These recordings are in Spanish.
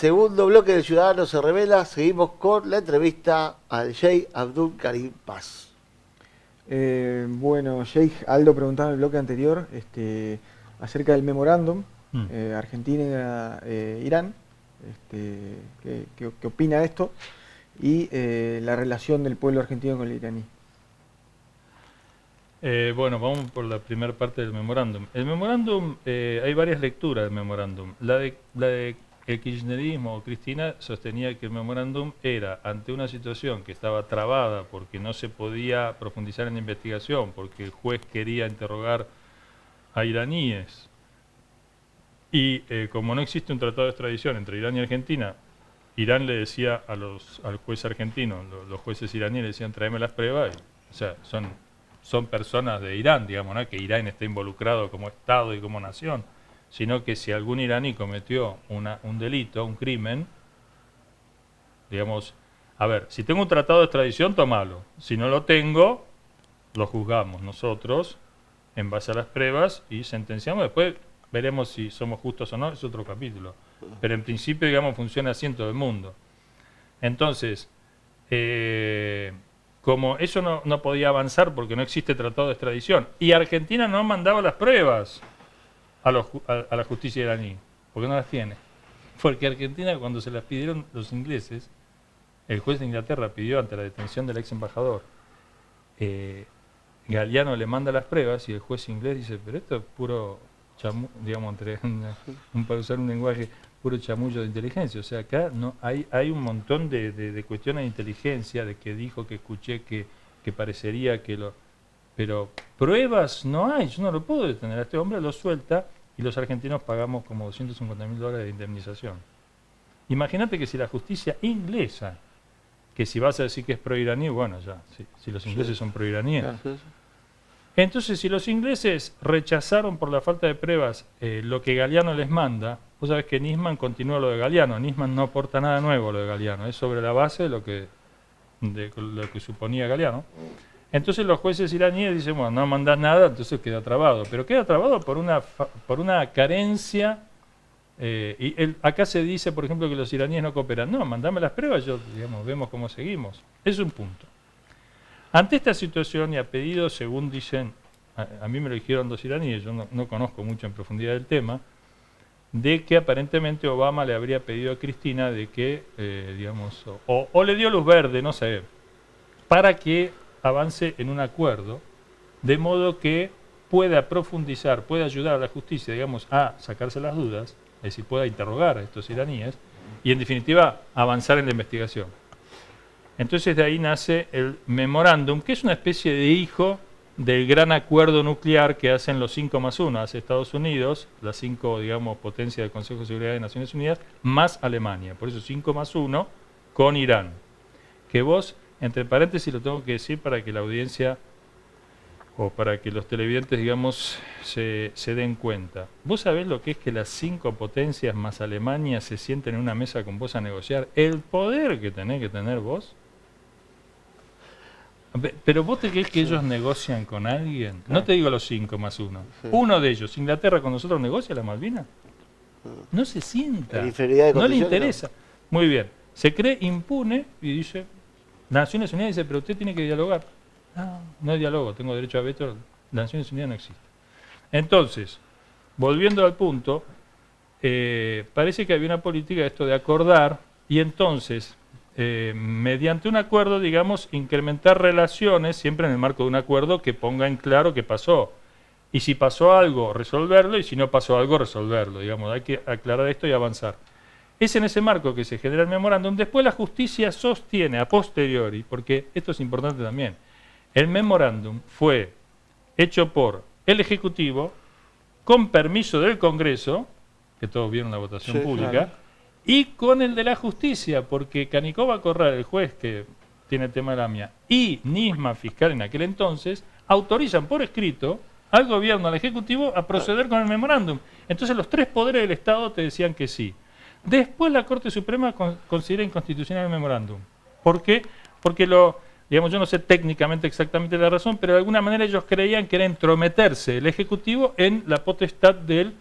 segundo bloque de Ciudadanos se revela. Seguimos con la entrevista al Sheikh Abdul Karim Paz. Bueno, Sheikh, Aldo preguntaba en el bloque anterior acerca del memorándum Argentina-Irán. ¿Qué opina de esto? Y la relación del pueblo argentino con el iraní. Bueno, vamos por la primera parte del memorándum. El memorándum, hay varias lecturas del memorándum. La de el kirchnerismo o Cristina sostenía que el memorándum era ante una situación que estaba trabada porque no se podía profundizar en la investigación, porque el juez quería interrogar a iraníes. Y como no existe un tratado de extradición entre Irán y Argentina, Irán le decía al juez argentino, los jueces iraníes le decían tráeme las pruebas, o sea, son personas de Irán, digamos, no que Irán esté involucrado como Estado y como nación, sino que si algún iraní cometió un delito, un crimen, digamos, a ver, si tengo un tratado de extradición, tómalo. Si no lo tengo, lo juzgamos nosotros en base a las pruebas y sentenciamos. Después veremos si somos justos o no, es otro capítulo. Pero en principio, digamos, funciona así en todo el mundo. Entonces, como eso no podía avanzar porque no existe tratado de extradición, y Argentina no mandaba las pruebas a la justicia iraní, porque no las tiene. Porque Argentina, cuando se las pidieron los ingleses, el juez de Inglaterra pidió ante la detención del ex embajador, Galeano le manda las pruebas y el juez inglés dice, pero esto es puro chamullo, digamos, para usar un lenguaje, puro chamullo de inteligencia. O sea, acá no hay un montón de cuestiones de inteligencia, de que dijo, que escuché, que parecería que lo... Pero pruebas no hay, yo no lo puedo detener. A este hombre lo suelta y los argentinos pagamos como $250.000 de indemnización. Imagínate que si la justicia inglesa, que si vas a decir que es pro-iraní, bueno, ya, si los ingleses son pro-iraníes. Entonces, si los ingleses rechazaron por la falta de pruebas lo que Galeano les manda, vos sabés que Nisman continúa lo de Galeano. Nisman no aporta nada nuevo lo de Galeano, es sobre la base de lo que suponía Galeano. Entonces los jueces iraníes dicen, bueno, no mandás nada, entonces queda trabado. Pero queda trabado por una carencia. Acá se dice, por ejemplo, que los iraníes no cooperan. No, mandame las pruebas, vemos cómo seguimos. Es un punto. Ante esta situación y a pedido, según dicen, a mí me lo dijeron dos iraníes, yo no conozco mucho en profundidad del tema, de que aparentemente Obama le habría pedido a Cristina de que, o le dio luz verde, no sé, para que avance en un acuerdo, de modo que pueda profundizar, pueda ayudar a la justicia, digamos, a sacarse las dudas, es decir, pueda interrogar a estos iraníes y, en definitiva, avanzar en la investigación. Entonces, de ahí nace el memorándum, que es una especie de hijo del gran acuerdo nuclear que hacen los 5+1, hace Estados Unidos, las 5, digamos, potencias del Consejo de Seguridad de Naciones Unidas, más Alemania. Por eso 5+1 con Irán. Que vos, entre paréntesis, lo tengo que decir para que la audiencia o para que los televidentes, digamos, se den cuenta. ¿Vos sabés lo que es que las 5 potencias más Alemania se sienten en una mesa con vos a negociar? El poder que tenés que tener vos. Pero vos te crees que ellos negocian con alguien. No te digo los 5+1. Uno de ellos, Inglaterra, con nosotros negocia la Malvinas. No se sienta. No le interesa. Muy bien. Se cree impune y dice... Naciones Unidas dice, pero usted tiene que dialogar. No hay diálogo, tengo derecho a veto. Naciones Unidas no existe. Entonces, volviendo al punto, parece que había una política esto de acordar y entonces, mediante un acuerdo, digamos, incrementar relaciones, siempre en el marco de un acuerdo que ponga en claro qué pasó. Y si pasó algo, resolverlo, y si no pasó algo, resolverlo. Digamos, hay que aclarar esto y avanzar. Es en ese marco que se genera el memorándum. Después la justicia sostiene a posteriori, porque esto es importante también, el memorándum fue hecho por el Ejecutivo, con permiso del Congreso, que todos vieron la votación pública, claro, y con el de la justicia, porque Canicó Corral, el juez que tiene el tema de la AMIA, y Nisman, fiscal en aquel entonces, autorizan por escrito al gobierno, al Ejecutivo, a proceder con el memorándum. Entonces los 3 poderes del Estado te decían que sí. Después la Corte Suprema considera inconstitucional el memorándum. ¿Por qué? Porque digamos, yo no sé técnicamente exactamente la razón, pero de alguna manera ellos creían que era entrometerse el Ejecutivo en la potestad del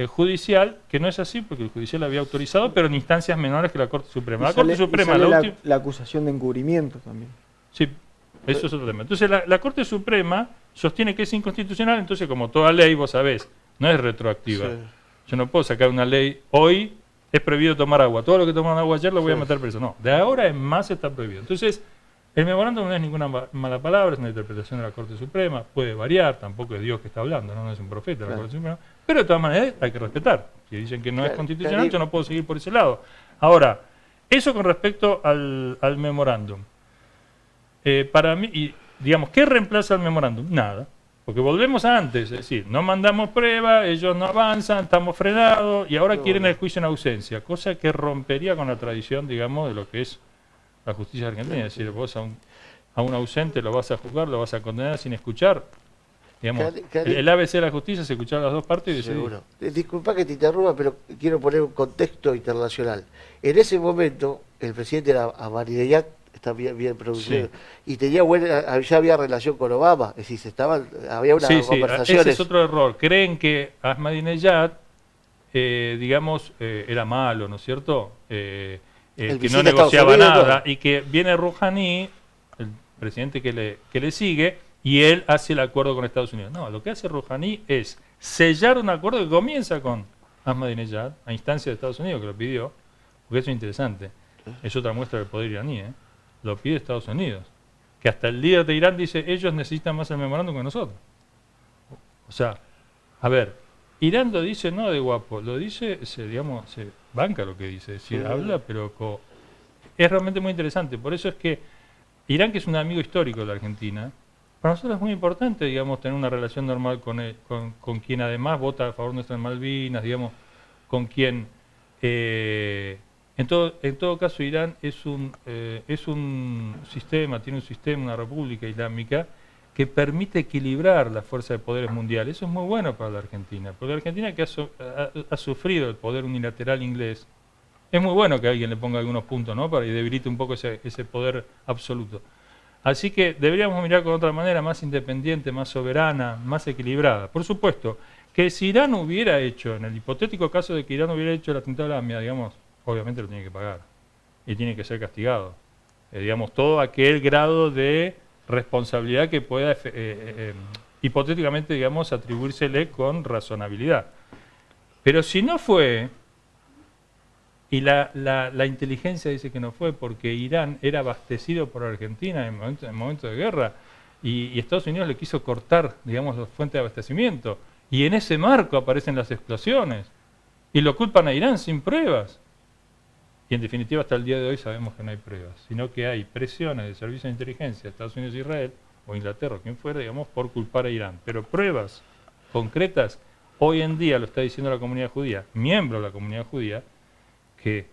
judicial, que no es así porque el judicial había autorizado, pero en instancias menores que la Corte Suprema. La sale, Corte Suprema, sale la última... la acusación de encubrimiento también. Sí, eso es otro tema. Entonces la Corte Suprema sostiene que es inconstitucional, entonces como toda ley, vos sabés, no es retroactiva. Sí. Yo no puedo sacar una ley, hoy es prohibido tomar agua, todo lo que toman agua ayer lo voy a meter preso. No, de ahora en más está prohibido. Entonces, el memorándum no es ninguna mala palabra, es una interpretación de la Corte Suprema, puede variar, tampoco es Dios que está hablando, no es un profeta la Corte Suprema, pero de todas maneras hay que respetar. Si dicen que no es constitucional, yo no puedo seguir por ese lado. Ahora, eso con respecto al memorándum. Para mí, y, digamos, ¿qué reemplaza el memorándum? Nada. Porque volvemos a antes, es decir, no mandamos prueba, ellos no avanzan, estamos frenados y ahora quieren el juicio en ausencia, cosa que rompería con la tradición, digamos, de lo que es la justicia argentina. Es decir, vos a un ausente lo vas a juzgar, lo vas a condenar sin escuchar. Digamos, el ABC de la justicia es escuchar a las dos partes y decidir. Seguro. Disculpa que te interrumpa, pero quiero poner un contexto internacional. En ese momento, el presidente era Ahmadinejad, está bien producido, Sí. y tenía ya había relación con Obama, es decir, había una conversación. Ese es otro error. Creen que Ahmadinejad, digamos, era malo, ¿no es cierto? Que no negociaba nada, y que viene Rouhani, el presidente que le sigue, y él hace el acuerdo con Estados Unidos. No, lo que hace Rouhani es sellar un acuerdo que comienza con Ahmadinejad, a instancia de Estados Unidos, que lo pidió, porque eso es interesante. Es otra muestra del poder iraní, Lo pide Estados Unidos. Que hasta el líder de Irán dice, ellos necesitan más el memorándum que nosotros. O sea, a ver, Irán lo dice no de guapo, lo dice, se banca lo que dice, es decir, habla, pero es realmente muy interesante. Por eso es que Irán, que es un amigo histórico de la Argentina, para nosotros es muy importante, digamos, tener una relación normal con quien además vota a favor de nuestras Malvinas, digamos, con quien, en todo caso, Irán es un sistema, tiene un sistema, una república islámica que permite equilibrar la fuerza de poderes mundiales. Eso es muy bueno para la Argentina, porque la Argentina que ha sufrido el poder unilateral inglés, es muy bueno que alguien le ponga algunos puntos, ¿no? Para que debilite un poco ese poder absoluto. Así que deberíamos mirar con otra manera, más independiente, más soberana, más equilibrada. Por supuesto, que si Irán hubiera hecho, en el hipotético caso de que Irán hubiera hecho el atentado a la AMIA, digamos, obviamente lo tiene que pagar y tiene que ser castigado. Digamos, todo aquel grado de responsabilidad que pueda hipotéticamente, digamos, atribuírsele con razonabilidad. Pero si no fue, y la inteligencia dice que no fue porque Irán era abastecido por Argentina en momento de guerra y Estados Unidos le quiso cortar, digamos, las fuentes de abastecimiento, y en ese marco aparecen las explosiones y lo culpan a Irán sin pruebas. Y en definitiva hasta el día de hoy sabemos que no hay pruebas, sino que hay presiones de servicios de inteligencia de Estados Unidos e Israel, o Inglaterra, o quien fuera, digamos, por culpar a Irán. Pero pruebas concretas, hoy en día lo está diciendo la comunidad judía, miembro de la comunidad judía, que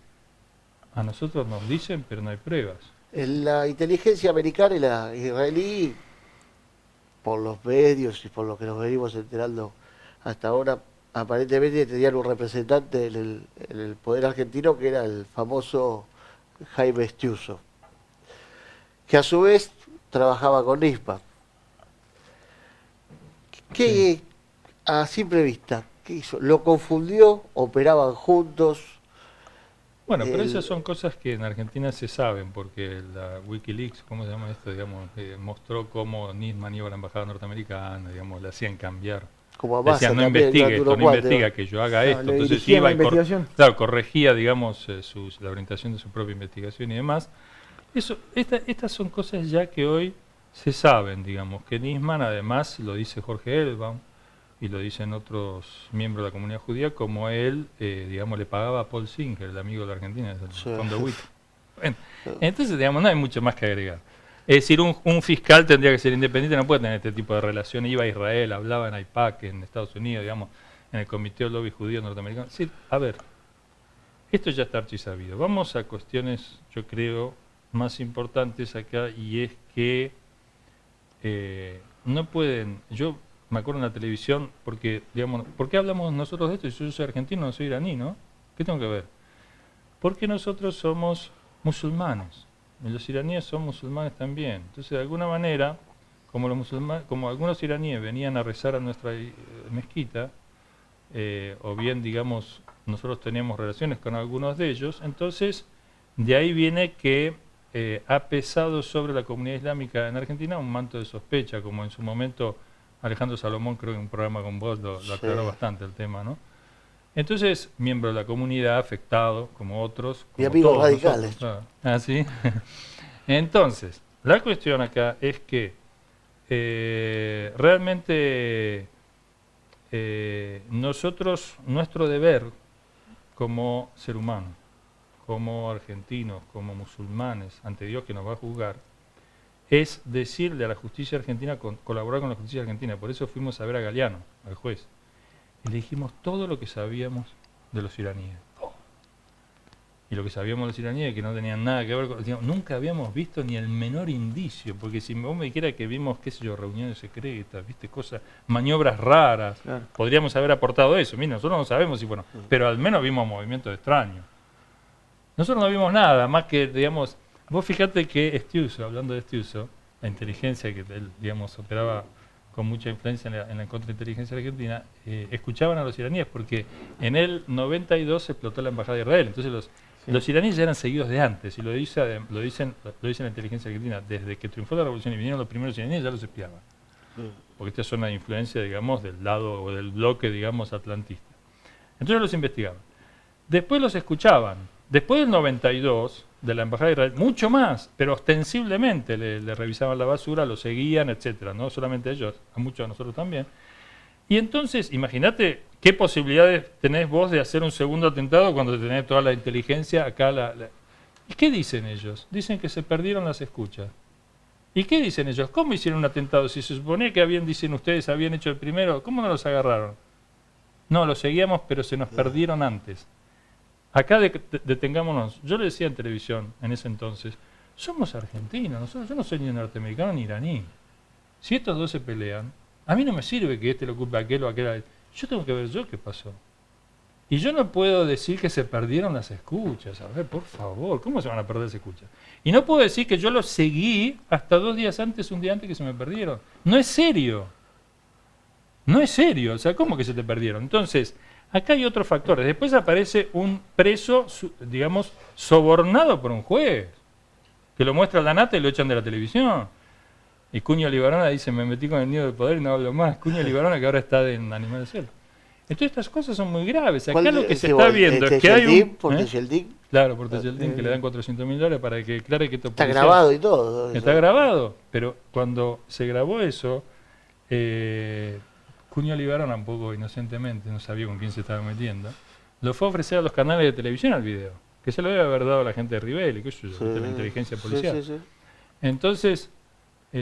a nosotros nos dicen, pero no hay pruebas. La inteligencia americana y la israelí, por los medios y por lo que nos venimos enterando hasta ahora, aparentemente tenían un representante en el poder argentino que era el famoso Jaime Estiuso, que a su vez trabajaba con Nisman. ¿Qué, a simple vista, qué hizo? ¿Lo confundió? ¿Operaban juntos? Bueno, pero esas son cosas que en Argentina se saben, porque la Wikileaks, ¿cómo se llama esto? Digamos, mostró cómo Nisman iba a la embajada norteamericana, digamos, le hacían cambiar. Como a Massa decían, no también, investigue esto, no investiga que yo haga esto. Entonces iba y corregía, digamos, la orientación de su propia investigación y demás. Estas son cosas ya que hoy se saben, digamos, que Nisman, además, lo dice Jorge Elbaum, y lo dicen otros miembros de la comunidad judía, como él, digamos, le pagaba a Paul Singer, el amigo de la Argentina, del Fondo WIT. Bueno, entonces, digamos, no hay mucho más que agregar. Es decir, un fiscal tendría que ser independiente, no puede tener este tipo de relación. Iba a Israel, hablaba en AIPAC, en Estados Unidos, digamos, en el Comité del Lobby Judío Norteamericano. Sí, a ver, esto ya está archisabido. Vamos a cuestiones, yo creo, más importantes acá, y es que no pueden... Yo me acuerdo en la televisión, porque, digamos, ¿por qué hablamos nosotros de esto? Yo soy argentino, no soy iraní, ¿no? ¿Qué tengo que ver? Porque nosotros somos musulmanes. Y los iraníes son musulmanes también. Entonces, de alguna manera, como algunos iraníes venían a rezar a nuestra mezquita, o bien, digamos, nosotros teníamos relaciones con algunos de ellos, entonces de ahí viene que ha pesado sobre la comunidad islámica en Argentina un manto de sospecha, como en su momento Alejandro Salomón, creo que en un programa con vos lo aclaró bastante el tema, ¿no? Entonces, miembro de la comunidad, afectado, como otros. Y amigos radicales. Ah, sí. Entonces, la cuestión acá es que realmente nosotros, nuestro deber como ser humano, como argentinos, como musulmanes, ante Dios que nos va a juzgar, es decirle a la justicia argentina, colaborar con la justicia argentina. Por eso fuimos a ver a Galeano, al juez. Y le dijimos todo lo que sabíamos de los iraníes. Y lo que sabíamos de los iraníes, que no tenían nada que ver con... Digamos, nunca habíamos visto ni el menor indicio, porque si vos me dijera que vimos, qué sé yo, reuniones secretas, viste, cosas, maniobras raras, claro, podríamos haber aportado eso. Mira, nosotros no sabemos si, bueno, pero al menos vimos movimientos extraños. Nosotros no vimos nada, más que, digamos, vos fíjate que Estiuso, hablando de Estiuso, la inteligencia que él, digamos, operaba con mucha influencia en la contrainteligencia argentina, escuchaban a los iraníes, porque en el 92 se explotó la embajada de Israel, entonces los iraníes ya eran seguidos de antes, y lo dice la inteligencia argentina, desde que triunfó la revolución y vinieron los primeros iraníes ya los espiaban, porque esta es una influencia, digamos, del lado o del bloque, digamos, atlantista. Entonces los investigaban. Después los escuchaban. Después del 92, de la embajada de Israel, mucho más, pero ostensiblemente le revisaban la basura, lo seguían, etcétera. No solamente ellos, a muchos de nosotros también. Y entonces, imagínate qué posibilidades tenés vos de hacer un segundo atentado cuando tenés toda la inteligencia acá. ¿Y qué dicen ellos? Dicen que se perdieron las escuchas. ¿Y qué dicen ellos? ¿Cómo hicieron un atentado? Si se suponía que dicen ustedes, habían hecho el primero, ¿cómo no los agarraron? No, los seguíamos, pero se nos perdieron antes. Acá detengámonos. Yo le decía en televisión en ese entonces, somos argentinos, yo no soy ni norteamericano ni iraní. Si estos dos se pelean, a mí no me sirve que este lo culpe a aquel o aquel. Yo tengo que ver yo qué pasó. Y yo no puedo decir que se perdieron las escuchas. A ver, por favor, ¿cómo se van a perder las escuchas? Y no puedo decir que yo los seguí hasta 2 días antes, un día antes que se me perdieron. No es serio. No es serio. O sea, ¿cómo que se te perdieron? Entonces, acá hay otros factores. Después aparece un preso, digamos, sobornado por un juez, que lo muestra la nata y lo echan de la televisión. Y Cuño Libarona dice, me metí con el nido del poder y no hablo más. Cuño Libarona, que ahora está en Animal de Selva. Entonces estas cosas son muy graves. Acá lo que se está viendo es que hay un... ¿Por Techeldín? Claro, por Techeldín, que le dan $400.000 para que declare que esto está grabado y todo. Está grabado, pero cuando se grabó eso... Cuño Libarona, un poco inocentemente, no sabía con quién se estaba metiendo, lo fue a ofrecer a los canales de televisión al video, que se lo debe haber dado a la gente de Rivel, que eso es la inteligencia policial. Sí. Entonces,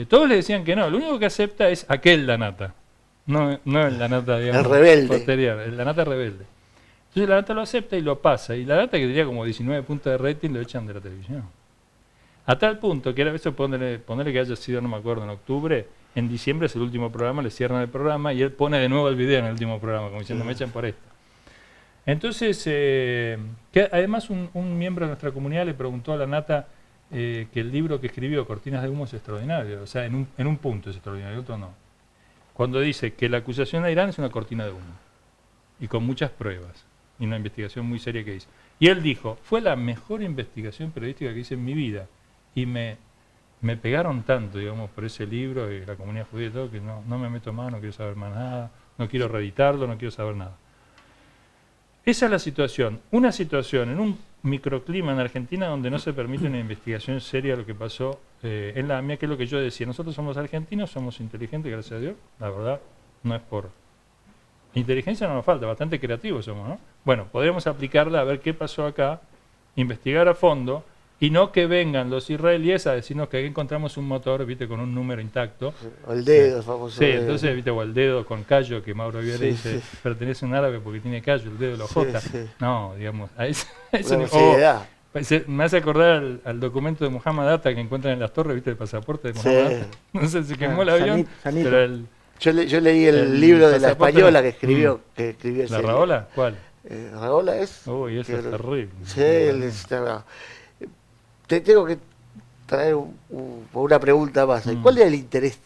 todos le decían que no, lo único que acepta es aquel Lanata, no el Lanata, digamos, el rebelde. Posterior, el Lanata rebelde. Entonces Lanata lo acepta y lo pasa, y Lanata, que tenía como 19 puntos de rating, lo echan de la televisión. A tal punto que era eso, ponerle que haya sido, no me acuerdo, en octubre, en diciembre es el último programa, le cierran el programa y él pone de nuevo el video en el último programa, como diciendo, me echan por esto. Entonces, que además un miembro de nuestra comunidad le preguntó a la Nata que el libro que escribió, Cortinas de Humo, es extraordinario. O sea, en un punto es extraordinario, otro no. Cuando dice que la acusación a Irán es una cortina de humo. Y con muchas pruebas. Y una investigación muy seria que hizo. Y él dijo, fue la mejor investigación periodística que hice en mi vida. Y me pegaron tanto, digamos, por ese libro y la comunidad judía y todo, que no me meto más, no quiero saber más nada, no quiero reeditarlo, no quiero saber nada. Esa es la situación. Una situación en un microclima en Argentina donde no se permite una investigación seria de lo que pasó en la AMIA, que es lo que yo decía. Nosotros somos argentinos, somos inteligentes, gracias a Dios, la verdad, no es por... Inteligencia no nos falta, bastante creativos somos, ¿no? Bueno, podríamos aplicarla a ver qué pasó acá, investigar a fondo, y no que vengan los israelíes a decirnos que aquí encontramos un motor, viste, con un número intacto. O el dedo, famoso. Sí, entonces, viste, o el dedo con callo, que Mauro Viale dice, pertenece a un árabe porque tiene callo, el dedo de los J. No, digamos, a eso me hace acordar al documento de Muhammad Atta que encuentran en las torres, viste, el pasaporte de Muhammad Atta. No sé, se quemó el avión, pero yo leí el libro de la española que escribió. ¿La Raola? ¿Cuál? Raola es... Uy, eso es terrible. Sí, te tengo que traer una pregunta más. ¿Cuál es el interés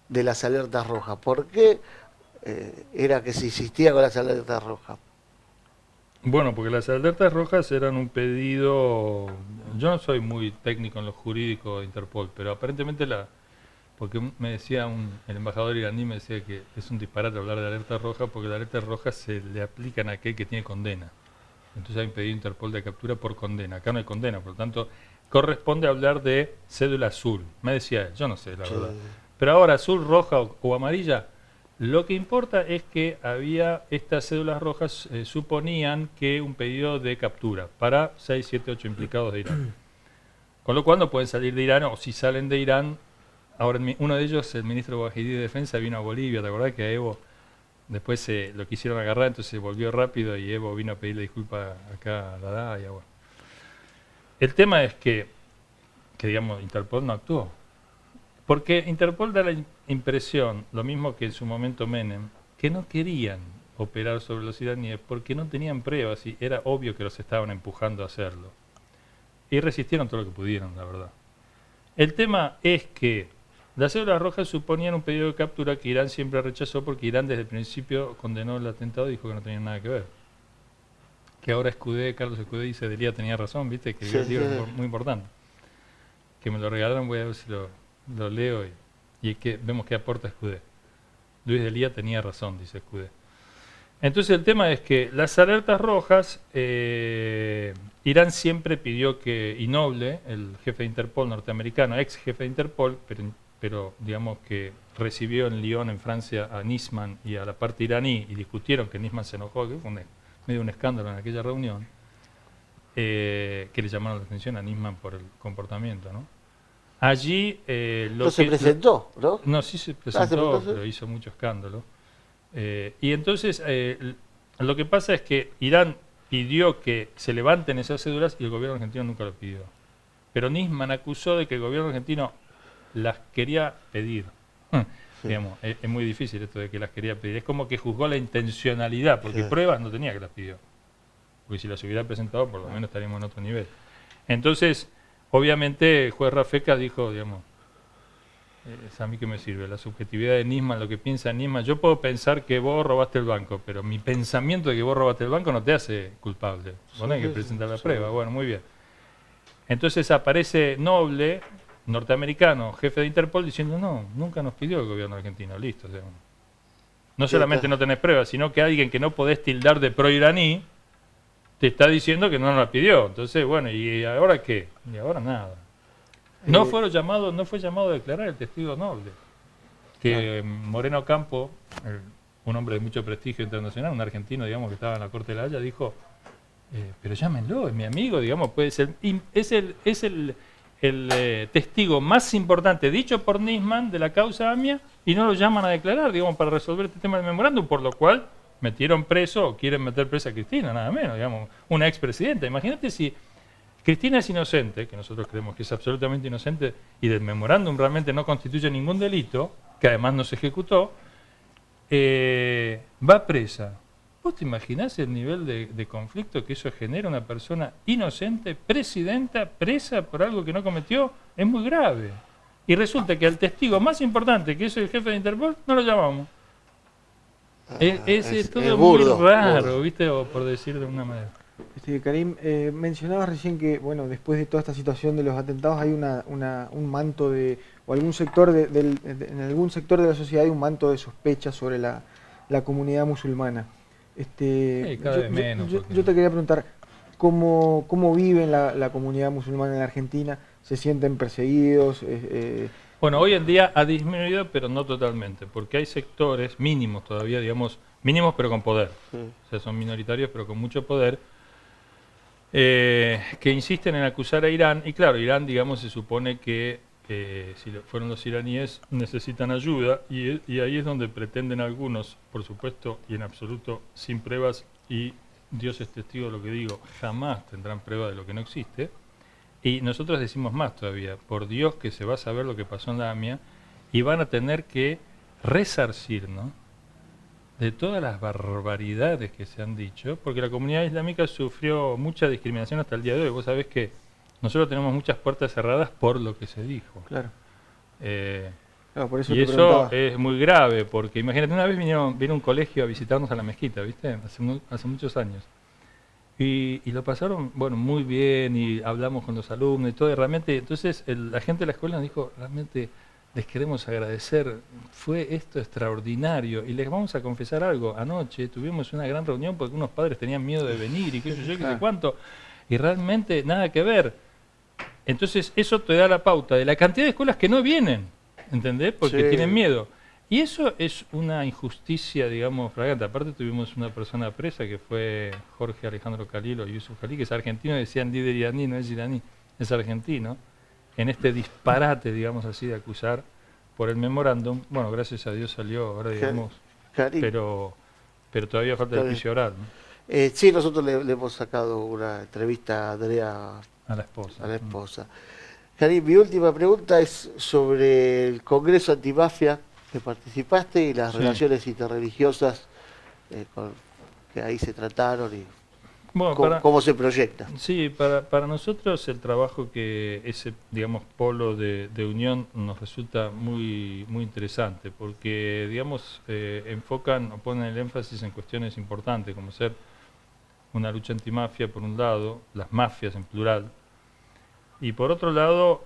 de las alertas rojas? ¿Por qué era que se insistía con las alertas rojas? Bueno, porque las alertas rojas eran un pedido, yo no soy muy técnico en lo jurídico de Interpol, pero aparentemente porque me decía el embajador iraní, me decía que es un disparate hablar de alerta roja porque las alertas rojas se le aplican a aquel que tiene condena. Entonces hay un pedido Interpol de captura por condena. Acá no hay condena, por lo tanto corresponde hablar de cédula azul. Me decía él, yo no sé la verdad. Pero ahora azul, roja o amarilla, lo que importa es que había estas cédulas rojas, suponían que un pedido de captura para 6, 7, 8 implicados de Irán. Con lo cual no pueden salir de Irán, o si salen de Irán, ahora uno de ellos, el ministro Wahidi de Defensa, vino a Bolivia, ¿te acordás que a Evo después lo quisieron agarrar, entonces volvió rápido y Evo vino a pedirle disculpas acá a la DAIA? Bueno. El tema es que digamos, Interpol no actuó. Porque Interpol da la impresión, lo mismo que en su momento Menem, que no querían operar sobre los iraníes porque no tenían pruebas y era obvio que los estaban empujando a hacerlo. Y resistieron todo lo que pudieron, la verdad. El tema es que las cédulas rojas suponían un pedido de captura que Irán siempre rechazó porque Irán desde el principio condenó el atentado y dijo que no tenía nada que ver. Que ahora Carlos Escudé dice, Delía tenía razón, viste, que el libro es muy importante. Que me lo regalaron, voy a ver si lo leo y que vemos que aporta Escudé. Luis Delía tenía razón, dice Escudé. Entonces el tema es que las alertas rojas, Irán siempre pidió que Inoble, el jefe de Interpol norteamericano, ex jefe de Interpol, pero digamos que recibió en Lyon, en Francia, a Nisman y a la parte iraní y discutieron, que Nisman se enojó, que fue medio un escándalo en aquella reunión, que le llamaron la atención a Nisman por el comportamiento, ¿no? Allí no se presentó, ¿no? No, sí se presentó, pero hizo mucho escándalo. Y entonces lo que pasa es que Irán pidió que se levanten esas cédulas y el gobierno argentino nunca lo pidió. Pero Nisman acusó de que el gobierno argentino las quería pedir. Sí. Digamos, es muy difícil esto de que las quería pedir. Es como que juzgó la intencionalidad, porque pruebas no tenía que las pidió. Porque si las hubiera presentado, por lo menos estaríamos en otro nivel. Entonces, obviamente, el juez Rafeca dijo, digamos, ¿es a mí qué me sirve? La subjetividad de Nisman, lo que piensa Nisman. Yo puedo pensar que vos robaste el banco, pero mi pensamiento de que vos robaste el banco no te hace culpable. Vos tenés que presentar la prueba. Bueno, muy bien. Entonces aparece Noble, norteamericano, jefe de Interpol, diciendo, no, nunca nos pidió el gobierno argentino, listo. O sea, no solamente no tenés pruebas, sino que alguien que no podés tildar de pro-iraní te está diciendo que no nos la pidió. Entonces, bueno, ¿y ahora qué? Y ahora nada. No fue llamado a declarar el testigo Noble, que Moreno Campo, un hombre de mucho prestigio internacional, un argentino, digamos, que estaba en la Corte de la Haya, dijo, pero llámenlo, es mi amigo, digamos, puede ser, es el testigo más importante dicho por Nisman de la causa AMIA y no lo llaman a declarar, digamos, para resolver este tema del memorándum, por lo cual metieron preso o quieren meter presa a Cristina, nada menos, digamos, una expresidenta. Imagínate si Cristina es inocente, que nosotros creemos que es absolutamente inocente y del memorándum realmente no constituye ningún delito, que además no se ejecutó, va presa. ¿Vos te imaginás el nivel de conflicto que eso genera una persona inocente, presidenta, presa por algo que no cometió? Es muy grave. Y resulta que al testigo más importante, que es el jefe de Interpol, no lo llamamos. Es todo burdo, muy raro, burdo. ¿Viste? O por decir de una manera. Karim, mencionabas recién que, bueno, después de toda esta situación de los atentados hay un manto de, o algún sector en algún sector de la sociedad hay un manto de sospecha sobre la comunidad musulmana. Cada vez menos. Yo te quería preguntar, ¿cómo viven la comunidad musulmana en la Argentina? ¿Se sienten perseguidos? Bueno, hoy en día ha disminuido, pero no totalmente, porque hay sectores mínimos todavía, digamos, mínimos pero con poder. O sea, son minoritarios pero con mucho poder, que insisten en acusar a Irán. Y claro, Irán, digamos, se supone que si fueron los iraníes, necesitan ayuda, y ahí es donde pretenden algunos, por supuesto y en absoluto sin pruebas, y Dios es testigo de lo que digo, jamás tendrán prueba de lo que no existe. Y nosotros decimos más todavía, por Dios que se va a saber lo que pasó en la AMIA, y van a tener que resarcir, ¿no?, de todas las barbaridades que se han dicho, porque la comunidad islámica sufrió mucha discriminación hasta el día de hoy. Vos sabés que nosotros tenemos muchas puertas cerradas por lo que se dijo. Claro. Claro, por eso Y te eso preguntaba. es muy grave, porque imagínate, una vez vino un colegio a visitarnos a la mezquita, ¿viste? Hace muchos años. Y lo pasaron, bueno, muy bien, y hablamos con los alumnos y todo, y realmente, entonces la gente de la escuela nos dijo, realmente les queremos agradecer, fue esto extraordinario, y les vamos a confesar algo, anoche tuvimos una gran reunión porque unos padres tenían miedo de venir, y qué sé yo, qué sé Claro. cuánto, y realmente nada que ver. Entonces eso te da la pauta de la cantidad de escuelas que no vienen, ¿entendés? Porque Sí. tienen miedo. Y eso es una injusticia, digamos, flagrante. Aparte tuvimos una persona presa que fue Jorge Alejandro Khalil o Yusuf Khalil, que es argentino, decían líder iraní, no es iraní, es argentino, en este disparate, digamos así, de acusar por el memorándum. Bueno, gracias a Dios salió, ahora digamos, Karim, pero todavía falta el está bien. juicio oral, ¿no? Sí, nosotros le hemos sacado una entrevista a Andrea, A la esposa. a la esposa. Karim, mi última pregunta es sobre el Congreso Antimafia que participaste y las Sí. relaciones interreligiosas que ahí se trataron y Bueno, cómo se proyecta. sí, para nosotros el trabajo que ese, digamos, polo de unión nos resulta muy interesante, porque, digamos, enfocan o ponen el énfasis en cuestiones importantes, como ser una lucha antimafia, por un lado, las mafias en plural, y por otro lado,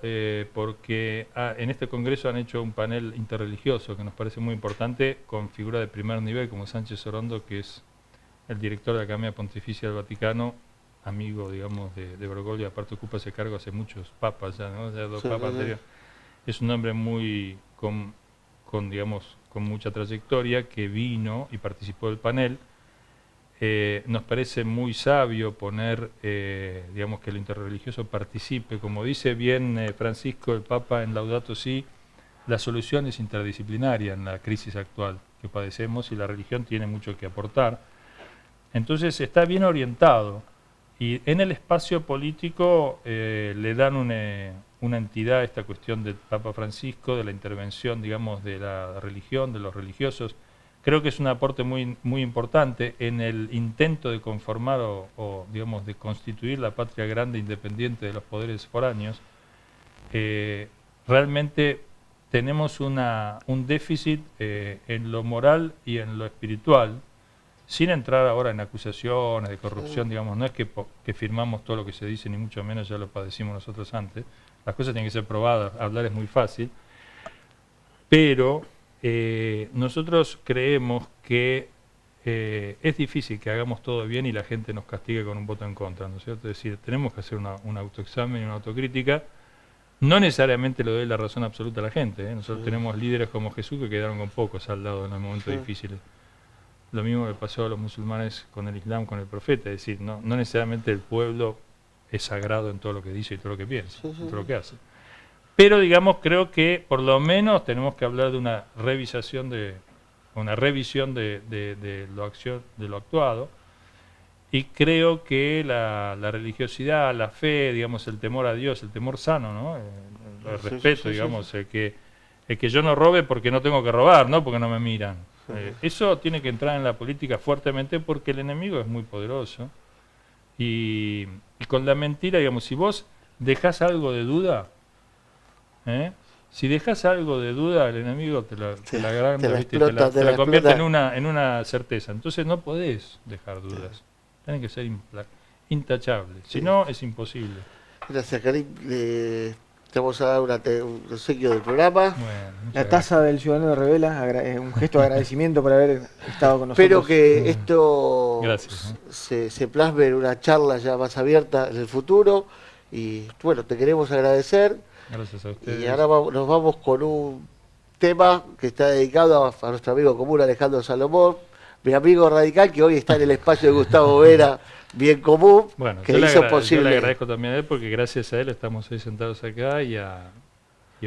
porque en este congreso han hecho un panel interreligioso que nos parece muy importante, con figura de primer nivel, como Sánchez Orondo, que es el director de la Academia Pontificia del Vaticano, amigo, digamos, de Bergoglio, aparte ocupa ese cargo hace muchos papas ya, ¿no? Ya dos papas anteriores. Es un hombre muy digamos, con mucha trayectoria, que vino y participó del panel. Nos parece muy sabio poner, digamos, que lo interreligioso participe, como dice bien Francisco el Papa en Laudato Si, la solución es interdisciplinaria en la crisis actual que padecemos y la religión tiene mucho que aportar. Entonces está bien orientado y en el espacio político le dan una entidad a esta cuestión del Papa Francisco, de la intervención, digamos, de la religión, de los religiosos. Creo que es un aporte muy importante en el intento de conformar digamos, de constituir la patria grande independiente de los poderes foráneos. Realmente tenemos un déficit en lo moral y en lo espiritual, sin entrar ahora en acusaciones de corrupción, digamos, no es que firmamos todo lo que se dice, ni mucho menos ya lo padecimos nosotros antes. Las cosas tienen que ser probadas, hablar es muy fácil, pero nosotros creemos que es difícil que hagamos todo bien y la gente nos castigue con un voto en contra, ¿no es cierto? Es decir, tenemos que hacer un autoexamen y una autocrítica. No necesariamente le doy la razón absoluta a la gente, ¿eh? Nosotros tenemos líderes como Jesús que quedaron con pocos al lado en los momentos difíciles. Lo mismo le pasó a los musulmanes con el Islam, con el profeta, es decir, no necesariamente el pueblo es sagrado en todo lo que dice y todo lo que piensa, en todo lo que hace. Pero, digamos, creo que por lo menos tenemos que hablar de una revisión de lo actuado, y creo que la religiosidad, la fe, digamos, el temor a Dios, el temor sano, ¿no? El respeto, digamos, el que yo no robe porque no tengo que robar, no porque no me miran. Eso tiene que entrar en la política fuertemente porque el enemigo es muy poderoso y con la mentira, digamos, si vos dejás algo de duda, si dejas algo de duda, el enemigo te la agranda, ¿viste? Te la convierte en una certeza. Entonces no podés dejar dudas. Tienen que ser intachables. Si no, es imposible. Gracias, Karim. Te vamos a dar un obsequio del programa. Bueno, La taza del Ciudadano de Revela, un gesto de agradecimiento por haber estado con nosotros. Espero que esto Gracias, se plasme en una charla ya más abierta en el futuro. Y bueno, te queremos agradecer. Gracias a ustedes. Y ahora nos vamos con un tema que está dedicado a nuestro amigo común Alejandro Salomón, mi amigo radical, que hoy está en el espacio de Gustavo Vera, bien común, Bueno, que hizo posible. Yo le agradezco también a él porque gracias a él estamos ahí sentados acá y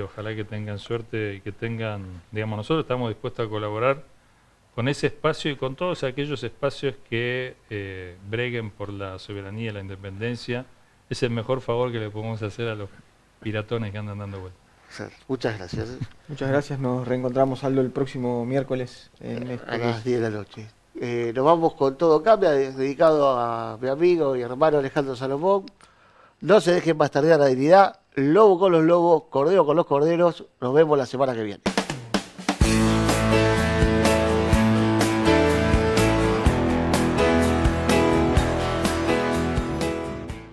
ojalá que tengan suerte y que tengan, digamos, nosotros estamos dispuestos a colaborar con ese espacio y con todos aquellos espacios que breguen por la soberanía y la independencia. Es el mejor favor que le podemos hacer a los piratones que andan dando vueltas. Muchas gracias. Muchas gracias, nos reencontramos, Aldo, el próximo miércoles a las 10 de la noche. Nos vamos con Todo Cambia, dedicado a mi amigo y hermano Alejandro Salomón. No se dejen bastardear la dignidad, lobo con los lobos, cordero con los corderos. Nos vemos la semana que viene.